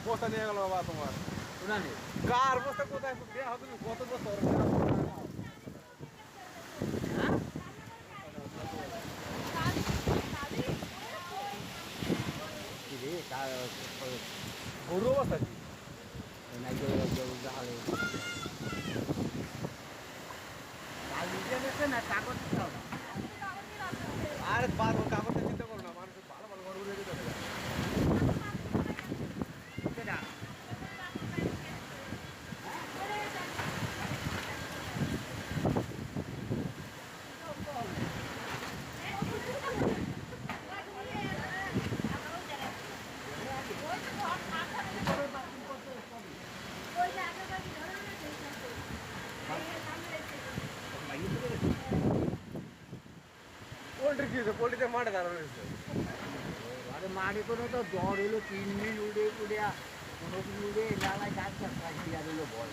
বস্তা নিয়ে গেল বাবা তোমার কার বস্তা কোথায় তুমি কত বস্তা গরু অবস্থা কি আর কাগজে চিন্তা করো না মানুষ ভালো ভালো ঘর উড়ে যেতে পোল্ট্রি কি হয়েছে পোল্ট্রিতে মাঠে দাঁড়ানো হয়েছে আরে মাঠে কোনো তো জ্বর হলো 3 দিন উড়ে উড়ে কোনো দিন উড়ে নালায় যাচ্ছে আর হলো ভয়